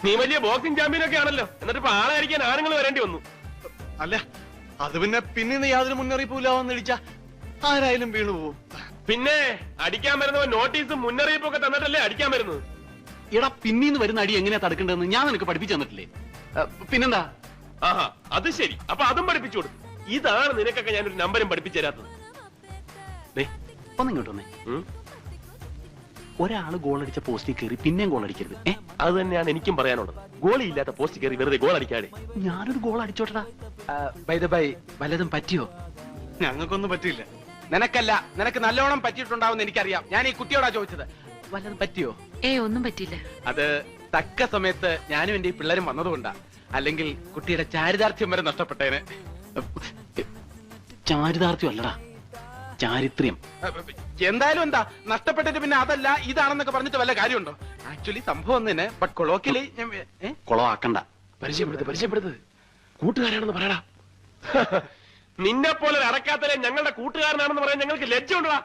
നീ വലിയ ബോക്സിംഗ് ചാമ്പ്യനൊക്കെ ആണല്ലോ, എന്നിട്ട് ഇപ്പൊ ആളായിരിക്കാൻ ആണുങ്ങൾ വരേണ്ടി വന്നു. അല്ല അത് പിന്നെ യാതൊരു മുന്നറിയിപ്പില്ലാവെന്ന് ഇടിച്ച ആരായാലും വീണു പോവും. പിന്നെ അടിക്കാൻ വരുന്നവൻ നോട്ടീസും മുന്നറിയിപ്പും ഒക്കെ തന്നിട്ടല്ലേ അടിക്കാൻ വരുന്നത്. എടാ പിന്നീന്ന് വരുന്ന അടി എങ്ങനെയാ തടുക്കേണ്ടതെന്ന് ഞാൻ നിനക്ക് പഠിപ്പിച്ചു തന്നിട്ടില്ലേ? പിന്നെന്താ? ആഹാ അത് ശരി, അപ്പൊ അതും പഠിപ്പിച്ചു കൊടുക്കും. ഇതാണ് നിനക്കൊക്കെ ഞാനൊരു നമ്പരും പഠിപ്പിച്ചു തരാത്തത്. ഒന്നിങ്ങോട്ട് വന്നേ. ഒരാള് ഗോൾ അടിച്ച പോസ്റ്റിൽ കയറി പിന്നെയും ഗോൾ അടിക്കരുത്. അത് തന്നെയാണ് എനിക്കും പറയാനുള്ളത്. ഗോളി ഇല്ലാത്ത പോസ്റ്റ് കയറി വെറുതെ ഗോൾ അടിക്കാതെ. ഞാനൊരു ഗോൾ അടിച്ചോട്ടടാ. വല്ലതും പറ്റിയോ? ഞങ്ങൾക്കൊന്നും പറ്റില്ല. നിനക്കല്ല, നിനക്ക് നല്ലോണം പറ്റിയിട്ടുണ്ടാവും എനിക്കറിയാം. ഞാൻ ഈ കുട്ടിയോടാ ചോദിച്ചത്. വല്ലതും പറ്റിയോ? ഒന്നും പറ്റിയില്ല. അത് തക്ക സമയത്ത് ഞാനും എന്റെ ഈ പിള്ളേരും വന്നതുകൊണ്ടാ. അല്ലെങ്കിൽ കുട്ടിയുടെ ചാരിതാർത്ഥ്യം വരെ നഷ്ടപ്പെട്ടേനെ. ചാരിതാർത്ഥ്യം അല്ലടാ, ചാരിത്രം. എന്തായാലും എന്താ നഷ്ടപ്പെട്ടിട്ട് പിന്നെ അതല്ല ഇതാണെന്നൊക്കെ പറഞ്ഞിട്ട് വല്ല കാര്യമുണ്ടോ? ആക്ച്വലി സംഭവം തന്നെ. ബട്ട് കൊളോക്കിലി കൊളവാക്കണ്ട. പരിചയപ്പെടുത്ത്. കൂട്ടുകാരാണെന്ന് പറയടാ. നിന്നെ പോലെ അടക്കാത്തല്ലേ ഞങ്ങളുടെ കൂട്ടുകാരനാണെന്ന് പറയാൻ ഞങ്ങൾക്ക് ലജ്ജ ഉണ്ടടാ.